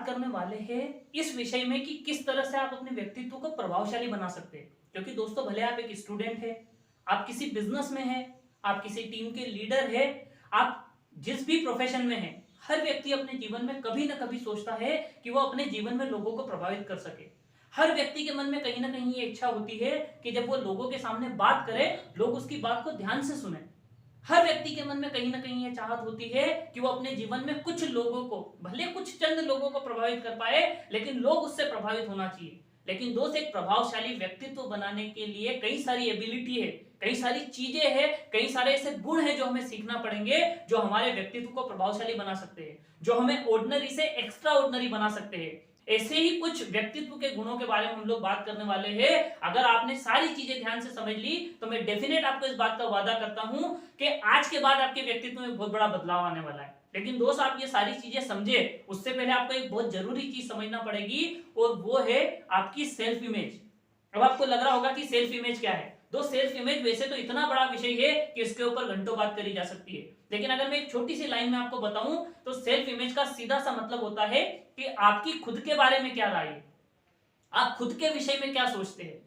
करने वाले हैं इस विषय में कि किस तरह से आप अपने व्यक्तित्व को प्रभावशाली बना सकते हैं। क्योंकि दोस्तों, भले आप एक स्टूडेंट हैं, आप किसी बिजनेस में हैं, आप किसी टीम के लीडर हैं, आप जिस भी प्रोफेशन में हैं, हर व्यक्ति अपने जीवन में कभी ना कभी सोचता है कि वो अपने जीवन में लोगों को प्रभावित कर सके। हर व्यक्ति के मन में कहीं ना कहीं ये इच्छा होती है कि जब वो लोगों के सामने बात करे, लोग उसकी बात को ध्यान से सुने। हर व्यक्ति के मन में कहीं ना कहीं ये चाहत होती है कि वो अपने जीवन में कुछ लोगों को, भले कुछ चंद लोगों को प्रभावित कर पाए, लेकिन लोग उससे प्रभावित होना चाहिए। लेकिन दोस्त, एक प्रभावशाली व्यक्तित्व बनाने के लिए कई सारी एबिलिटी है, कई सारी चीजें हैं, कई सारे ऐसे गुण हैं जो हमें सीखना पड़ेंगे, जो हमारे व्यक्तित्व को प्रभावशाली बना सकते हैं, जो हमें ऑर्डिनरी से एक्स्ट्रा ऑर्डिनरी बना सकते हैं। ऐसे ही कुछ व्यक्तित्व के गुणों के बारे में हम लोग बात करने वाले हैं। अगर आपने सारी चीजें ध्यान से समझ ली तो मैं डेफिनेट आपको इस बात का वादा करता हूं कि आज के बाद आपके व्यक्तित्व में बहुत बड़ा बदलाव आने वाला है। लेकिन दोस्त, आप ये सारी चीजें समझे उससे पहले आपको एक बहुत जरूरी चीज समझना पड़ेगी, और वो है आपकी सेल्फ इमेज। अब आपको लग रहा होगा कि सेल्फ इमेज क्या है। दोस्त, सेल्फ इमेज वैसे तो इतना बड़ा विषय है कि इसके ऊपर घंटों बात करी जा सकती है, लेकिन अगर मैं एक छोटी सी लाइन में आपको बताऊं तो सेल्फ इमेज का सीधा सा मतलब होता है कि आपकी खुद के बारे में क्या राय है, आप खुद के विषय में क्या सोचते हैं,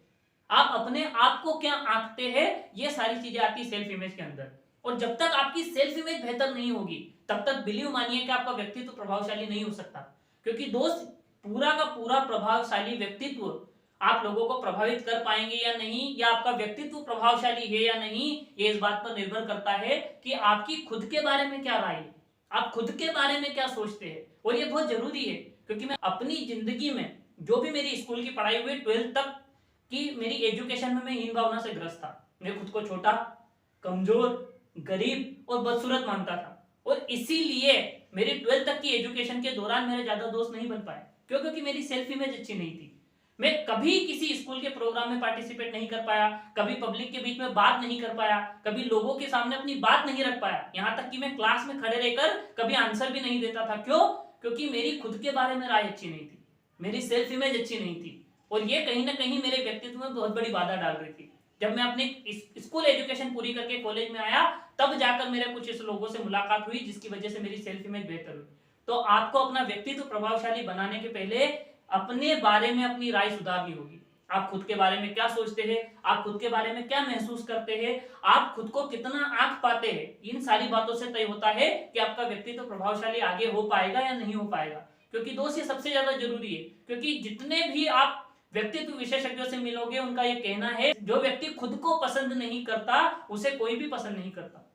आप अपने आप को क्या आंकते हैं। ये सारी चीजें आती है सेल्फ इमेज के अंदर। और जब तक आपकी सेल्फ इमेज बेहतर नहीं होगी, तब तक बिलीव मानिए कि आपका व्यक्तित्व प्रभावशाली नहीं हो सकता। क्योंकि दोस्त, पूरा का पूरा प्रभावशाली व्यक्तित्व आप लोगों को प्रभावित कर पाएंगे या नहीं, या आपका व्यक्तित्व प्रभावशाली है या नहीं, ये इस बात पर निर्भर करता है कि आपकी खुद के बारे में क्या राय है, आप खुद के बारे में क्या सोचते हैं। और ये बहुत जरूरी है, क्योंकि मैं अपनी जिंदगी में जो भी मेरी स्कूल की पढ़ाई हुई, 12th तक की मेरी एजुकेशन में मैं हीन भावना से ग्रस्त था। मैं खुद को छोटा, कमजोर, गरीब और बदसूरत मानता था। और इसीलिए मेरी 12th तक की एजुकेशन के दौरान मेरे ज्यादा दोस्त नहीं बन पाए। क्यों? क्योंकि मेरी सेल्फ इमेज अच्छी नहीं थी। मैं कभी किसी स्कूल के प्रोग्राम में पार्टिसिपेट नहीं कर पाया, कभी पब्लिक के बीच में बात नहीं कर पाया, कभी लोगों के सामने अपनी बात नहीं रख पाया। यहां तक कि मैं क्लास में खड़े रहकर कभी आंसर भी नहीं देता था। क्यों? क्योंकि मेरी खुद के बारे में राय अच्छी नहीं थी, मेरी सेल्फ इमेज अच्छी नहीं थी। और ये कहीं ना कहीं मेरे व्यक्तित्व में बहुत बड़ी बाधा डाल रही थी। जब मैं अपने स्कूल एजुकेशन पूरी करके कॉलेज में आया, तब जाकर मेरे कुछ ऐसे लोगों से मुलाकात हुई जिसकी वजह से मेरी सेल्फ इमेज बेहतर हुई। तो आपको अपना व्यक्तित्व प्रभावशाली बनाने के पहले अपने बारे में अपनी राय सुधारनी होगी। आप खुद के बारे में क्या सोचते हैं, आप खुद के बारे में क्या महसूस करते हैं, आप खुद को कितना आंक पाते हैं, इन सारी बातों से तय होता है कि आपका व्यक्तित्व प्रभावशाली आगे हो पाएगा या नहीं हो पाएगा। क्योंकि दोस्त, ये सबसे ज्यादा जरूरी है। क्योंकि जितने भी आप व्यक्तित्व विशेषज्ञों से मिलोगे, उनका ये कहना है, जो व्यक्ति खुद को पसंद नहीं करता उसे कोई भी पसंद नहीं करता।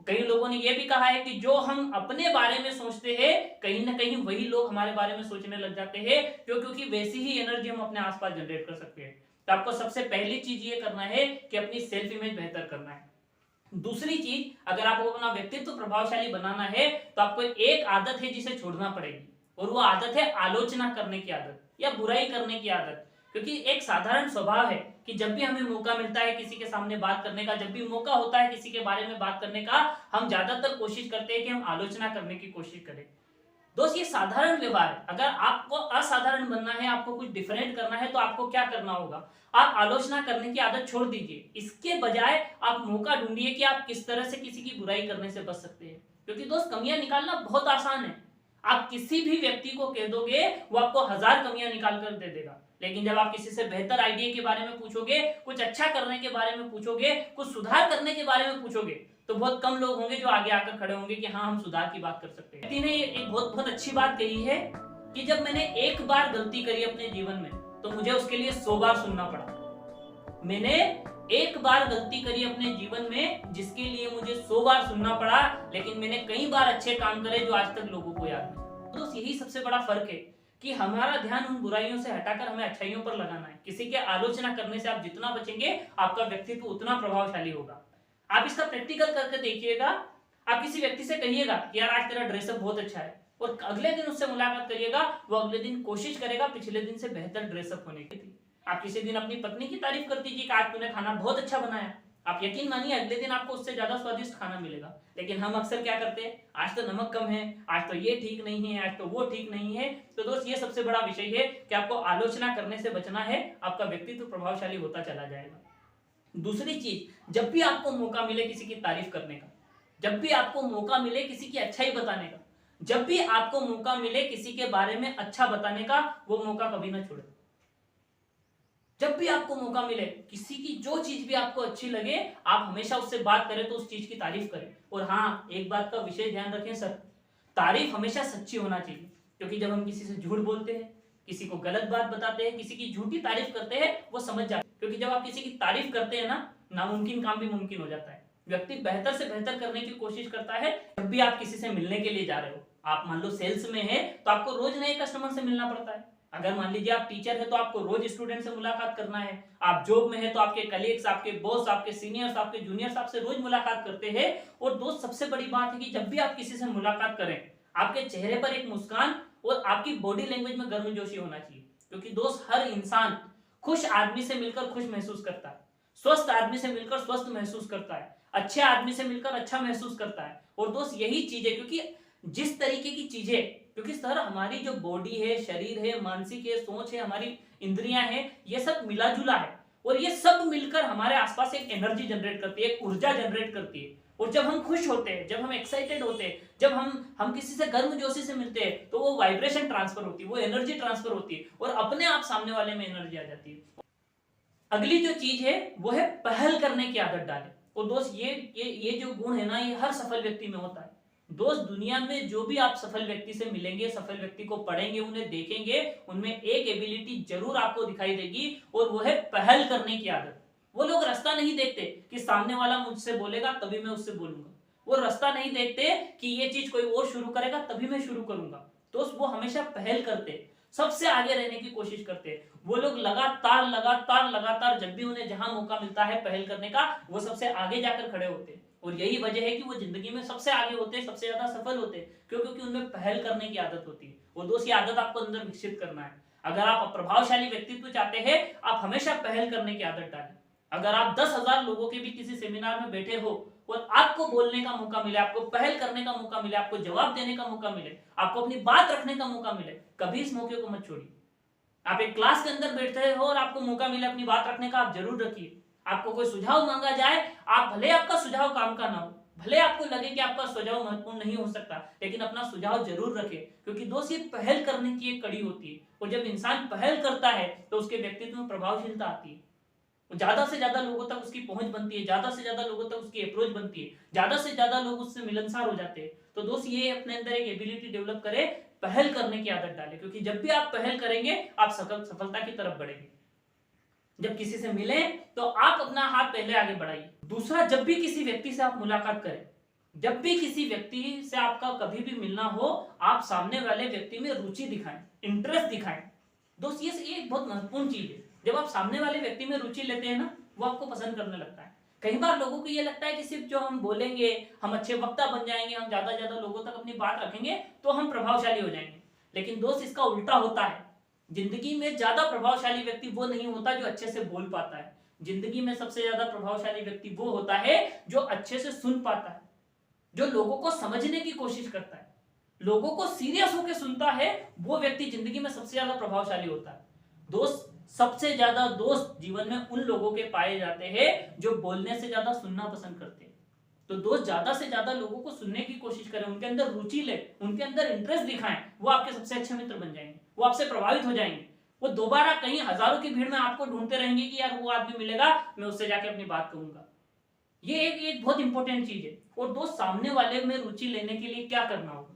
कई लोगों ने यह भी कहा है कि जो हम अपने बारे में सोचते हैं, कहीं ना कहीं वही लोग हमारे बारे में सोचने लग जाते हैं। क्यों? क्योंकि वैसी ही एनर्जी हम अपने आसपास जनरेट कर सकते हैं। तो आपको सबसे पहली चीज ये करना है कि अपनी सेल्फ इमेज बेहतर करना है। दूसरी चीज, अगर आपको अपना व्यक्तित्व प्रभावशाली बनाना है तो आपको एक आदत है जिसे छोड़ना पड़ेगी, और वो आदत है आलोचना करने की आदत या बुराई करने की आदत। क्योंकि एक साधारण स्वभाव है कि जब भी हमें मौका मिलता है किसी के सामने बात करने का, जब भी मौका होता है किसी के बारे में बात करने का, हम ज्यादातर कोशिश करते हैं कि हम आलोचना करने की कोशिश करें। दोस्त, ये साधारण व्यवहार है। अगर आपको असाधारण बनना है, आपको कुछ डिफरेंट करना है, तो आपको क्या करना होगा? आप आलोचना करने की आदत छोड़ दीजिए। इसके बजाय आप मौका ढूंढिए कि आप किस तरह से किसी की बुराई करने से बच सकते हैं। क्योंकि दोस्त, कमियां निकालना बहुत आसान है। आप किसी भी व्यक्ति को कह दोगे, वो आपको 1000 कमियां निकाल कर दे देगा। लेकिन जब आप किसी से बेहतर आइडिया के बारे में पूछोगे, कुछ अच्छा करने के बारे में पूछोगे, कुछ सुधार करने के बारे में पूछोगे, तो बहुत कम लोग होंगे जो आगे आकर खड़े होंगे कि हाँ, हम सुधार की बात कर सकते हैं। व्यक्ति ने एक बहुत बहुत अच्छी बात कही है कि जब मैंने एक बार गलती करी अपने जीवन में, तो मुझे उसके लिए 100 बार सुनना पड़ा। मैंने एक बार गलती करी अपने जीवन में जिसके लिए मुझे 100 बार सुनना पड़ा, लेकिन मैंने कई बार अच्छे काम करे जो आज तक लोगों को याद नहीं। तो यही सबसे बड़ा फर्क है कि हमारा ध्यान उन बुराइयों से हटाकर हमें अच्छाइयों पर लगाना है। किसी के आलोचना करने से आप जितना बचेंगे, आपका व्यक्तित्व उतना प्रभावशाली होगा। आप इसका प्रैक्टिकल करके देखिएगा। आप किसी व्यक्ति से कहिएगा कि यार, आज तेरा ड्रेसअप बहुत अच्छा है, और अगले दिन उससे मुलाकात करिएगा, वो अगले दिन कोशिश करेगा पिछले दिन से बेहतर ड्रेसअप होने की। आप किसी दिन अपनी पत्नी की तारीफ कर दीजिए कि आज तूने खाना बहुत अच्छा बनाया, आप यकीन मानिए अगले दिन आपको उससे ज्यादा स्वादिष्ट खाना मिलेगा। लेकिन हम अक्सर क्या करते हैं, आज तो नमक कम है, आज तो ये ठीक नहीं है, आज तो वो ठीक नहीं है। तो दोस्त, ये सबसे बड़ा विषय है कि आपको आलोचना करने से बचना है, आपका व्यक्तित्व प्रभावशाली होता चला जाएगा। दूसरी चीज, जब भी आपको मौका मिले किसी की तारीफ करने का, जब भी आपको मौका मिले किसी की अच्छाई बताने का, जब भी आपको मौका मिले किसी के बारे में अच्छा बताने का, वो मौका कभी ना छोड़े। जब भी आपको मौका मिले, किसी की जो चीज भी आपको अच्छी लगे, आप हमेशा उससे बात करें तो उस चीज की तारीफ करें। और हाँ, एक बात का विशेष ध्यान रखें सर, तारीफ हमेशा सच्ची होना चाहिए। क्योंकि जब हम किसी से झूठ बोलते हैं, किसी को गलत बात बताते हैं, किसी की झूठी तारीफ करते हैं, वो समझ जाते हैं। क्योंकि जब आप किसी की तारीफ करते हैं ना, नामुमकिन काम भी मुमकिन हो जाता है। व्यक्ति बेहतर से बेहतर करने की कोशिश करता है। जब भी आप किसी से मिलने के लिए जा रहे हो, आप मान लो सेल्स में है तो आपको रोज नए कस्टमर से मिलना पड़ता है। अगर मान लीजिए आप टीचर है तो आपको रोज स्टूडेंट से मुलाकात करना है। आप जॉब में है तो आपके कलीग्स, आपके बॉस, आपके सीनियर्स, आपके जूनियर्स आपसे रोज मुलाकात करते हैं। और दोस्त, सबसे बड़ी बात है कि जब भी आप किसी से मुलाकात करें, आपके चेहरे पर एक मुस्कान और आपकी बॉडी लैंग्वेज में गर्मजोशी होना चाहिए। क्योंकि दोस्त, हर इंसान खुश आदमी से मिलकर खुश महसूस करता है, स्वस्थ आदमी से मिलकर स्वस्थ महसूस करता है, अच्छे आदमी से मिलकर अच्छा महसूस करता है। और दोस्त, यही चीज है। क्योंकि जिस तरीके की चीजें, क्योंकि सर हमारी जो बॉडी है, शरीर है, मानसिक है, सोच है, हमारी इंद्रियां हैं, ये सब मिला जुला है। और ये सब मिलकर हमारे आसपास एक एनर्जी जनरेट करती है, एक ऊर्जा जनरेट करती है। और जब हम खुश होते हैं, जब हम एक्साइटेड होते हैं, जब हम किसी से गर्मजोशी से मिलते हैं, तो वो वाइब्रेशन ट्रांसफर होती है, वो एनर्जी ट्रांसफर होती है और अपने आप सामने वाले में एनर्जी आ जाती है। अगली जो चीज है वो है पहल करने की आदत डालें। और दोस्त, ये जो गुण है ना, ये हर सफल व्यक्ति में होता है। दोस्त, दुनिया में जो भी आप सफल व्यक्ति से मिलेंगे, सफल व्यक्ति को पढ़ेंगे, उन्हें देखेंगे, उनमें एक एबिलिटी जरूर आपको दिखाई देगी, और वो है पहल करने की आदत। वो लोग रास्ता नहीं देखते कि सामने वाला मुझसे बोलेगा तभी मैं उससे बोलूंगा। वो रास्ता नहीं देखते कि ये चीज कोई और शुरू करेगा तभी मैं शुरू करूंगा। दोस्त, वो हमेशा पहल करते, सबसे आगे रहने की कोशिश करते हैं। वो लोग लगातार लगातार लगातार, जब भी उन्हें जहां मौका मिलता है पहल करने का, वो सबसे आगे जाकर खड़े होते हैं। और यही वजह है कि वो जिंदगी में सबसे आगे होते हैं, सबसे ज्यादा सफल होते हैं। क्यों? क्योंकि उनमें पहल करने की आदत होती है। वो दोस्त, ये आदत आपको अंदर विकसित करना है। अगर आप प्रभावशाली व्यक्तित्व चाहते हैं, आप हमेशा पहल करने की आदत डालें। अगर आप 10,000 लोगों के भी किसी सेमिनार में बैठे हो और आपको बोलने का मौका मिले, आपको पहल करने का मौका मिले, आपको जवाब देने का मौका मिले, आपको अपनी बात रखने का मौका मिले, कभी इस मौके को मत छोड़िए। आप एक क्लास के अंदर बैठे हो और आपको मौका मिले अपनी बात रखने का, आप जरूर रखिए। आपको कोई सुझाव मांगा जाए, आप भले आपका सुझाव काम का ना हो, भले आपको लगे कि आपका सुझाव महत्वपूर्ण नहीं हो सकता, लेकिन अपना सुझाव जरूर रखें। क्योंकि दोस्त, ये पहल करने की एक कड़ी होती है। और जब इंसान पहल करता है तो उसके व्यक्तित्व में प्रभावशीलता आती है। ज्यादा से ज्यादा लोगों तक उसकी पहुंच बनती है, ज्यादा से ज्यादा लोगों तक उसकी अप्रोच बनती है, ज्यादा से ज्यादा लोग उससे मिलनसार हो जाते हैं। तो दोस्त, ये अपने अंदर एक एबिलिटी डेवलप करे, पहल करने की आदत डाले। क्योंकि जब भी आप पहल करेंगे, आप सफलता की तरफ बढ़ेंगे। जब किसी से मिले तो आप अपना हाथ पहले आगे बढ़ाइए। दूसरा, जब भी किसी व्यक्ति से आप मुलाकात करें, जब भी किसी व्यक्ति से आपका कभी भी मिलना हो, आप सामने वाले व्यक्ति में रुचि दिखाएं, इंटरेस्ट दिखाएं। दोस्त, ये एक बहुत महत्वपूर्ण चीज है। जब आप सामने वाले व्यक्ति में रुचि लेते हैं ना, वो आपको पसंद करने लगता है। कई बार लोगों को ये लगता है कि सिर्फ जो हम बोलेंगे, हम अच्छे वक्ता बन जाएंगे, हम ज्यादा से ज्यादा लोगों तक अपनी बात रखेंगे तो हम प्रभावशाली हो जाएंगे। लेकिन दोस्त, इसका उल्टा होता है। जिंदगी में ज्यादा प्रभावशाली व्यक्ति वो नहीं होता जो अच्छे से बोल पाता है। जिंदगी में सबसे ज्यादा प्रभावशाली व्यक्ति वो होता है जो अच्छे से सुन पाता है, जो लोगों को समझने की कोशिश करता है, लोगों को सीरियस होकर सुनता है। वो व्यक्ति जिंदगी में सबसे ज्यादा प्रभावशाली होता है। दोस्त, सबसे ज्यादा दोस्त जीवन में उन लोगों के पाए जाते हैं जो बोलने से ज्यादा सुनना पसंद करते हैं। तो दोस्त, ज्यादा से ज्यादा लोगों को सुनने की कोशिश करें, उनके अंदर रुचि ले, उनके अंदर इंटरेस्ट दिखाएं। वो आपके सबसे अच्छे मित्र बन जाएंगे, वो आपसे प्रभावित हो जाएंगे। वो दोबारा कहीं हजारों की भीड़ में आपको ढूंढते रहेंगे कि यार वो आदमी मिलेगा, मैं उससे जाके अपनी बात कहूंगा। ये एक बहुत इंपॉर्टेंट चीज है। और दोस्त, सामने वाले में रुचि लेने के लिए क्या करना होगा?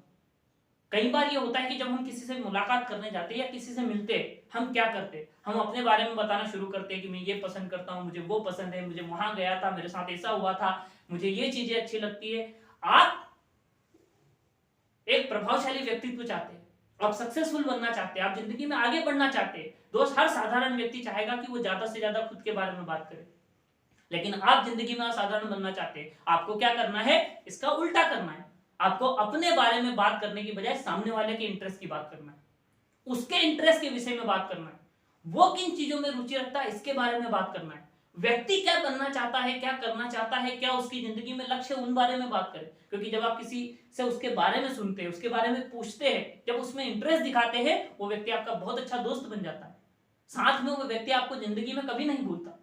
कई बार ये होता है कि जब हम किसी से मुलाकात करने जाते हैं या किसी से मिलते हैं, हम क्या करते हैं? हम अपने बारे में बताना शुरू करते हैं कि मैं ये पसंद करता हूं, मुझे वो पसंद है, मुझे वहां गया था, मेरे साथ ऐसा हुआ था, मुझे ये चीजें अच्छी लगती है। आप एक प्रभावशाली व्यक्तित्व चाहते हैं, आप सक्सेसफुल बनना चाहते हैं, आप जिंदगी में आगे बढ़ना चाहते हैं। दोस्त, हर साधारण व्यक्ति चाहेगा कि वो ज्यादा से ज्यादा खुद के बारे में बात करे। लेकिन आप जिंदगी में असाधारण बनना चाहते हैं, आपको क्या करना है? इसका उल्टा करना है। आपको अपने बारे में बात करने की बजाय सामने वाले के इंटरेस्ट की बात करना है, उसके इंटरेस्ट के विषय में बात करना है। वो किन चीजों में रुचि रखता है, इसके बारे में बात करना है। व्यक्ति क्या बनना चाहता है, क्या करना चाहता है, क्या उसकी जिंदगी में लक्ष्य, उन बारे में बात करें। क्योंकि जब आप किसी से उसके बारे में सुनते हैं, उसके बारे में पूछते हैं, जब उसमें इंटरेस्ट दिखाते हैं, वो व्यक्ति आपका बहुत अच्छा दोस्त बन जाता है। साथ में वो व्यक्ति आपको जिंदगी में कभी नहीं भूलता।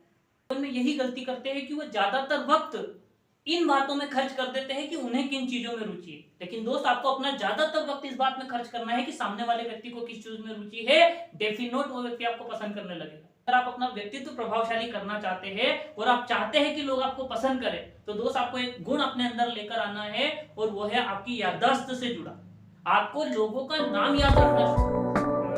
में यही गलती करते हैं कि वो ज्यादातर वक्त इन बातों में खर्च कर देते हैं कि उन्हें किन चीजों में रुचि है। लेकिन दोस्त आपको अपना ज्यादातर वक्त इस बात में खर्च करना है कि सामने वाले व्यक्ति को किस चीज में रुचि है, डेफिनेट वो व्यक्ति आपको पसंद करने लगेगा। अगर आप अपना व्यक्तित्व प्रभावशाली करना चाहते हैं और आप चाहते हैं कि लोग आपको पसंद करें, तो दोस्त आपको एक गुण अपने अंदर लेकर आना है और वो है आपकी याददाश्त से जुड़ा। आपको लोगों का नाम याद रखना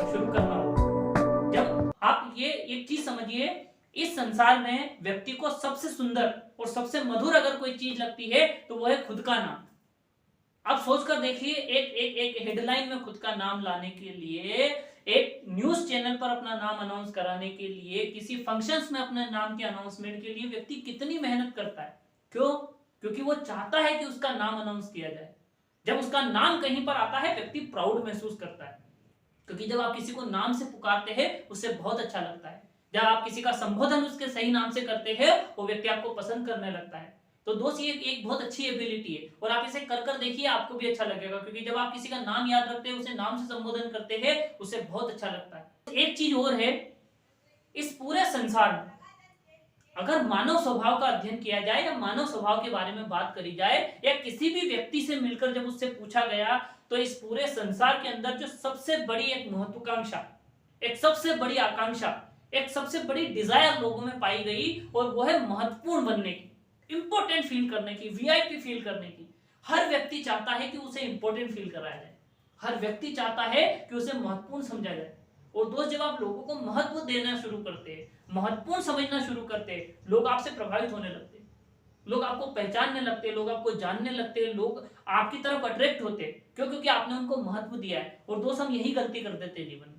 शुरू करना होगा। जब आप ये एक चीज समझिए, इस संसार में व्यक्ति को सबसे सुंदर और सबसे मधुर अगर कोई चीज लगती है तो वो है खुद का नाम। आप सोचकर देखिए, एक हेडलाइन में खुद का नाम लाने के लिए, एक न्यूज चैनल पर अपना नाम अनाउंस कराने के लिए, किसी फंक्शंस में अपने नाम के अनाउंसमेंट के लिए व्यक्ति कितनी मेहनत करता है। क्यों? क्योंकि वो चाहता है कि उसका नाम अनाउंस किया जाए। जब उसका नाम कहीं पर आता है व्यक्ति प्राउड महसूस करता है, क्योंकि जब आप किसी को नाम से पुकारते हैं उससे बहुत अच्छा लगता है। जब आप किसी का संबोधन उसके सही नाम से करते हैं वो व्यक्ति आपको पसंद करने लगता है। तो दोस्त ये एक बहुत अच्छी एबिलिटी है और आप इसे कर कर देखिए, आपको भी अच्छा लगेगा, क्योंकि जब आप किसी का नाम याद रखते हैं, उसे नाम से संबोधन करते हैं, उसे बहुत अच्छा लगता है। एक चीज और है, इस पूरे संसार में अगर मानव स्वभाव का अध्ययन किया जाए या मानव स्वभाव के बारे में बात करी जाए या किसी भी व्यक्ति से मिलकर जब उससे पूछा गया, तो इस पूरे संसार के अंदर जो सबसे बड़ी एक महत्वाकांक्षा, एक सबसे बड़ी आकांक्षा, एक सबसे बड़ी डिजायर लोगों में पाई गई और वो है महत्वपूर्ण बनने की, इंपॉर्टेंट फील करने की, वीआईपी फील करने की। हर व्यक्ति चाहता है कि उसे इंपॉर्टेंट फील कराया जाए, हर व्यक्ति चाहता है कि उसे महत्वपूर्ण समझा जाए। और दोस्त जब आप लोगों को महत्व देना शुरू करते हैं, महत्वपूर्ण समझना शुरू करते हैं, लोग आपसे प्रभावित होने लगते हैं, लोग आपको पहचानने लगते हैं, लोग आपको जानने लगते हैं, लोग आपकी तरफ अट्रैक्ट होते हैं। क्यों? क्योंकि आपने उनको महत्व दिया है। और दोस्त हम यही गलती कर देते हैं जीवन में।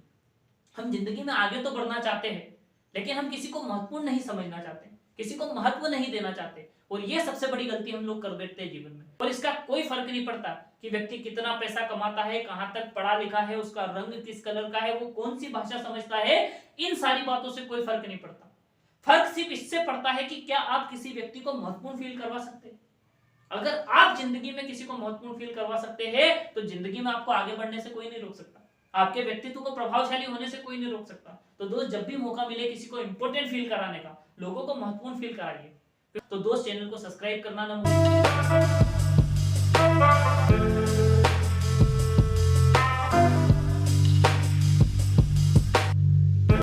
हम जिंदगी में आगे तो बढ़ना चाहते हैं, लेकिन हम किसी को महत्वपूर्ण नहीं समझना चाहते, किसी को महत्व नहीं देना चाहते, और ये सबसे बड़ी गलती हम लोग कर बैठते हैं जीवन में। और इसका कोई फर्क नहीं पड़ता कि व्यक्ति कितना पैसा कमाता है, कहां तक पढ़ा लिखा है, उसका रंग किस कलर का है, वो कौन सी भाषा समझता है, इन सारी बातों से कोई फर्क नहीं पड़ता। फर्क सिर्फ इससे पड़ता है कि क्या आप किसी व्यक्ति को महत्वपूर्ण फील करवा सकते हैं। अगर आप जिंदगी में किसी को महत्वपूर्ण फील करवा सकते हैं तो जिंदगी में आपको आगे बढ़ने से कोई नहीं रोक सकता, आपके व्यक्तित्व को प्रभावशाली होने से कोई नहीं रोक सकता। तो दोस्त जब भी मौका मिले किसी को इंपॉर्टेंट फील कराने का, लोगों को महत्वपूर्ण फील कराइए। तो दोस्त चैनल को सब्सक्राइब करना ना भूलिए।